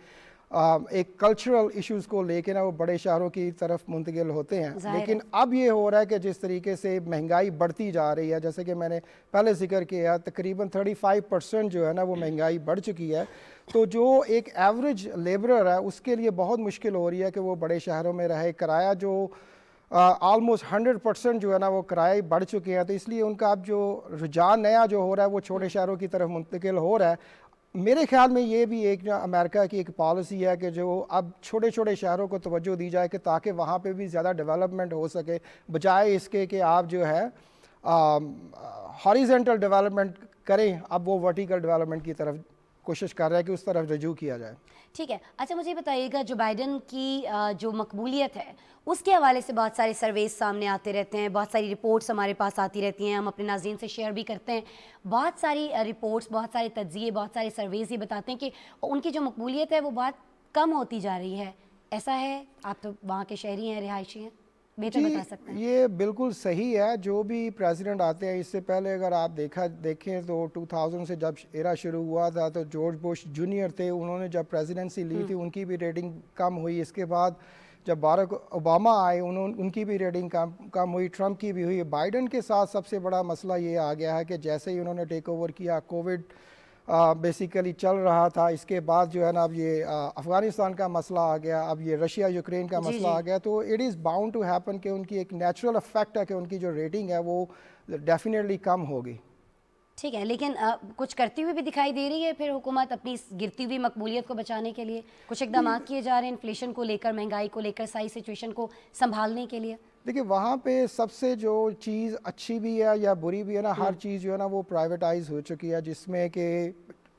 एक कल्चरल इश्यूज़ को लेके ना वो बड़े शहरों की तरफ मुंतकिल होते हैं। लेकिन अब ये हो रहा है कि जिस तरीके से महंगाई बढ़ती जा रही है, जैसे कि मैंने पहले जिक्र किया, तकरीबन 35% जो है ना वो महंगाई बढ़ चुकी है। तो जो एक एवरेज लेबरर है उसके लिए बहुत मुश्किल हो रही है कि वो बड़े शहरों में रहे। किराया जो ऑलमोस्ट 100% जो है ना वो किराए बढ़ चुके हैं, तो इसलिए उनका अब जो रुझान नया जो हो रहा है वो छोटे शहरों की तरफ मुंतकिल हो रहा है। میرے خیال میں یہ بھی ایک امریکہ کی ایک پالیسی ہے کہ جو اب چھوٹے چھوٹے شہروں کو توجہ دی جائے کہ تاکہ وہاں پہ بھی زیادہ ڈیولپمنٹ ہو سکے، بجائے اس کے کہ آپ جو ہے ہاریزنٹل ڈیولپمنٹ کریں، اب وہ ورٹیکل ڈیولپمنٹ کی طرف کوشش کر رہا ہے کہ اس طرف رجوع کیا جائے. ٹھیک ہے. اچھا مجھے بتائیے گا جو بائیڈن کی جو مقبولیت ہے اس کے حوالے سے بہت سارے سرویز سامنے آتے رہتے ہیں، بہت ساری رپورٹس ہمارے پاس آتی رہتی ہیں، ہم اپنے ناظرین سے شیئر بھی کرتے ہیں. بہت ساری رپورٹس، بہت سارے تجزیے، بہت سارے سرویز یہ بتاتے ہیں کہ ان کی جو مقبولیت ہے وہ بہت کم ہوتی جا رہی ہے. ایسا ہے؟ آپ تو وہاں کے شہری ہیں، رہائشی ہیں، بہتر بتا سکتے ہیں. یہ بالکل صحیح ہے. جو بھی پریزیڈنٹ آتے ہیں، اس سے پہلے اگر آپ دیکھیں تو 2000 سے جب ایرا شروع ہوا تھا تو جارج بش جونیئر تھے، انہوں نے جب پریزیڈنسی لی تھی ان کی بھی ریٹنگ کم ہوئی. اس کے بعد جب باراک اوباما آئے ان کی بھی ریٹنگ کم ہوئی، ٹرمپ کی بھی ہوئی. بائیڈن کے ساتھ سب سے بڑا مسئلہ یہ آ گیا ہے کہ جیسے ہی انہوں نے ٹیک اوور کیا، کووڈ بیسیکلی چل رہا تھا، اس کے بعد جو ہے نا اب یہ افغانستان کا مسئلہ آ گیا، اب یہ رشیا یوکرین کا مسئلہ آ گیا، تو it is bound to happen کہ ان کی ایک نیچرل افیکٹ ہے کہ ان کی جو ریٹنگ ہے وہ ڈیفینیٹلی کم ہوگی. ٹھیک ہے، لیکن کچھ کرتی ہوئی بھی دکھائی دے رہی ہے پھر حکومت اپنی اس گرتی ہوئی مقبولیت کو بچانے کے لیے؟ کچھ اقدامات کیے جا رہے ہیں انفلیشن کو لے کر، مہنگائی کو لے کر، ساری سچویشن کو سنبھالنے کے لیے؟ دیکھیں وہاں پہ سب سے جو چیز اچھی بھی ہے یا بری بھی ہے نا، ہر چیز جو ہے نا وہ پرائیویٹائز ہو چکی ہے، جس میں کہ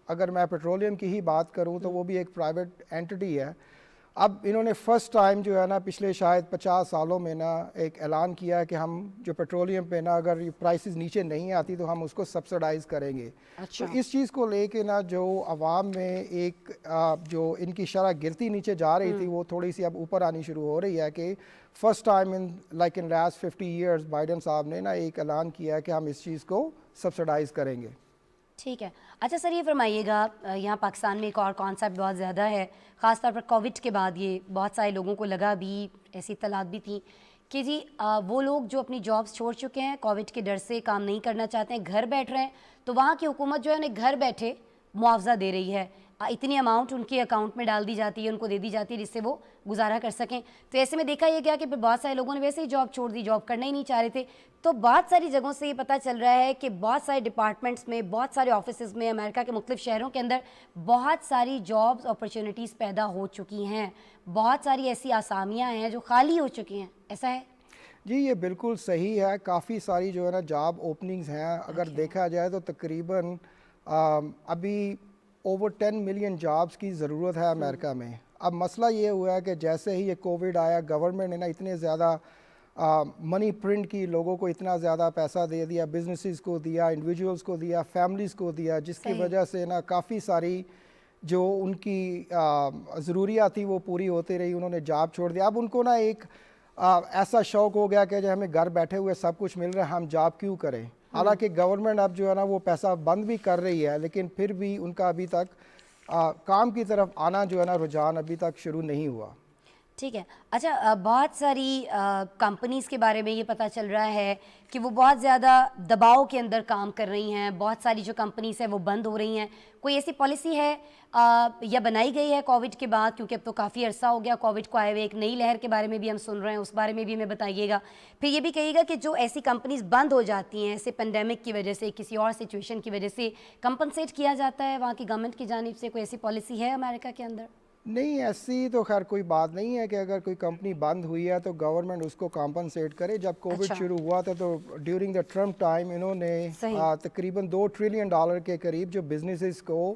اگر میں پیٹرولیم کی ہی بات کروں تو وہ بھی ایک پرائیویٹ اینٹی ہے. اب انہوں نے فرسٹ ٹائم جو ہے نا پچھلے شاید 50 سالوں میں نا ایک اعلان کیا ہے کہ ہم جو پیٹرولیم پہ نا اگر پرائسز نیچے نہیں آتی تو ہم اس کو سبسڈائز کریں گے. تو اس چیز کو لے کے نا جو عوام میں ایک جو ان کی شرح گرتی نیچے جا رہی تھی وہ تھوڑی سی اب اوپر آنی شروع ہو رہی ہے کہ first time in last 50 years Biden صاحب نے نا ایک اعلان کیا ہے کہ ہم اس چیز کو سبسڈائز کریں گے. ٹھیک ہے. اچھا سر یہ فرمائیے گا، یہاں پاکستان میں ایک اور کانسیپٹ بہت زیادہ ہے، خاص طور پر کووڈ کے بعد یہ بہت سارے لوگوں کو لگا بھی، ایسی اطلاعات بھی تھیں کہ جی وہ لوگ جو اپنی جابس چھوڑ چکے ہیں، کووڈ کے ڈر سے کام نہیں کرنا چاہتے ہیں، گھر بیٹھ رہے ہیں، تو وہاں کی حکومت جو ہے انہیں گھر بیٹھے معاوضہ دے رہی ہے. اتنی اماؤنٹ ان کے اکاؤنٹ میں ڈال دی جاتی ہے، ان کو دے دی جاتی ہے جس سے وہ گزارا کر سکیں. تو ایسے میں دیکھا یہ گیا کہ پھر بہت سارے لوگوں نے ویسے ہی جاب چھوڑ دی، جاب کرنا ہی نہیں چاہ رہے تھے. تو بہت ساری جگہوں سے یہ پتہ چل رہا ہے کہ بہت سارے ڈپارٹمنٹس میں، بہت سارے آفیسز میں، امریکہ کے مختلف شہروں کے اندر بہت ساری جابس اپرچونیٹیز پیدا ہو چکی ہیں، بہت ساری ایسی آسامیاں ہیں جو خالی ہو چکی ہیں. ایسا ہے؟ جی یہ بالکل صحیح ہے. کافی ساری جو ہے نا جاب اوپننگز ہیں. اگر دیکھا جائے تو تقریباً ابھی اوور 10 ملین جابس کی ضرورت ہے امریکہ میں. اب مسئلہ یہ ہوا ہے کہ جیسے ہی یہ کووڈ آیا، گورنمنٹ نے نا اتنے زیادہ منی پرنٹ کی، لوگوں کو اتنا زیادہ پیسہ دے دیا، بزنسز کو دیا، انڈیویجولز کو دیا، فیملیز کو دیا، جس کی وجہ سے نا کافی ساری جو ان کی ضروریات تھی وہ پوری ہوتی رہی. انہوں نے جاب چھوڑ دیا. اب ان کو نا ایک ایسا شوق ہو گیا کہ جو ہمیں گھر بیٹھے ہوئے سب کچھ مل رہا ہے، ہم جاب کیوں کریں. حالانکہ گورنمنٹ اب جو ہے نا وہ پیسہ بند بھی کر رہی ہے، لیکن پھر بھی ان کا ابھی تک کام کی طرف آنا جو ہے نا رجحان ابھی تک شروع نہیں ہوا. ٹھیک ہے. اچھا بہت ساری کمپنیز کے بارے میں یہ پتہ چل رہا ہے کہ وہ بہت زیادہ دباؤ کے اندر کام کر رہی ہیں، بہت ساری جو کمپنیز ہیں وہ بند ہو رہی ہیں. کوئی ایسی پالیسی ہے یا بنائی گئی ہے کووڈ کے بعد؟ کیونکہ اب تو کافی عرصہ ہو گیا کووڈ کو آئے ہوئے، ایک نئی لہر کے بارے میں بھی ہم سن رہے ہیں، اس بارے میں بھی ہمیں بتائیے گا. پھر یہ بھی کہیے گا کہ جو ایسی کمپنیز بند ہو جاتی ہیں ایسے پینڈیمک کی وجہ سے، کسی اور سچویشن کی وجہ سے، کمپنسیٹ کیا جاتا ہے وہاں کی گورنمنٹ کی جانب سے؟ کوئی ایسی پالیسی ہے امریکہ کے اندر؟ نہیں، ایسی تو خیر کوئی بات نہیں ہے کہ اگر کوئی کمپنی بند ہوئی ہے تو گورنمنٹ اس کو کمپنسیٹ کرے. جب کووڈ شروع ہوا تھا تو ڈیورنگ دا ٹرمپ ٹائم انہوں نے تقریباً $2 ٹریلین کے قریب جو بزنسز کو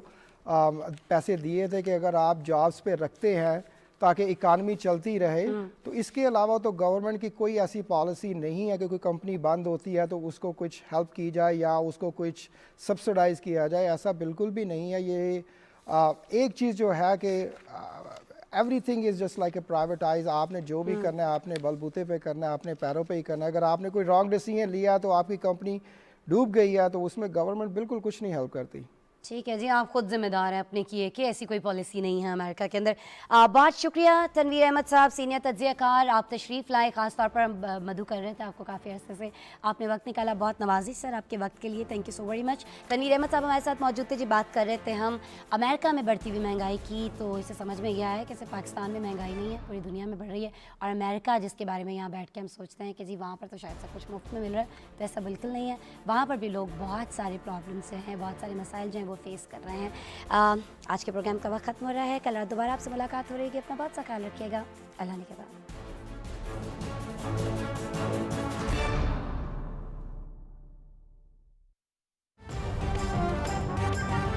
پیسے دیے تھے کہ اگر آپ جابس پہ رکھتے ہیں تاکہ اکانومی چلتی رہے. تو اس کے علاوہ تو گورنمنٹ کی کوئی ایسی پالیسی نہیں ہے کہ کوئی کمپنی بند ہوتی ہے تو اس کو کچھ ہیلپ کی جائے یا اس کو کچھ سبسڈائز کیا جائے. ایسا بالکل بھی نہیں ہے. یہ ایک چیز جو ہے کہ everything is just like a privatize. آپ نے جو بھی کرنا ہے آپ نے بل بوتے پہ کرنا ہے، اپنے پیروں پہ ہی کرنا ہے. اگر آپ نے کوئی رانگ ڈیسیژن لیا تو آپ کی کمپنی ڈوب گئی ہے تو اس میں گورنمنٹ بالکل کچھ نہیں ہیلپ کرتی. ٹھیک ہے جی، آپ خود ذمہ دار ہیں اپنے کیے کہ ایسی کوئی پالیسی نہیں ہے امریکہ کے اندر. بہت شکریہ تنویر احمد صاحب، سینئر تجزیہ کار، آپ تشریف لائے. خاص طور پر مدعو کر رہے تھے آپ کو کافی عرصے سے، آپ نے وقت نکالا. بہت نوازش سر آپ کے وقت کے لیے، thank you so very much. Tanvir Ahmed صاحب ہمارے ساتھ موجود تھے جی. بات کر رہے تھے ہم امریکہ میں بڑھتی ہوئی مہنگائی کی. تو اسے سمجھ میں یہ آیا کہ صرف پاکستان میں مہنگائی نہیں ہے، پوری دنیا میں بڑھ رہی ہے. اور امریکہ جس کے بارے میں یہاں بیٹھ کے ہم سوچتے ہیں کہ جی وہاں پر تو شاید سب کچھ مفت میں مل رہا ہے، تو ایسا بالکل نہیں ہے. وہاں پر بھی لوگ بہت سارے پرابلم سے ہیں، بہت سارے مسائل جو ہیں وہ فیس کر رہے ہیں. آج کے پروگرام کا وقت ختم ہو رہا ہے. کل رات دوبارہ آپ سے ملاقات ہو رہی ہے. اپنا بہت سا خیال رکھیے گا. اللہ نے کے بعد.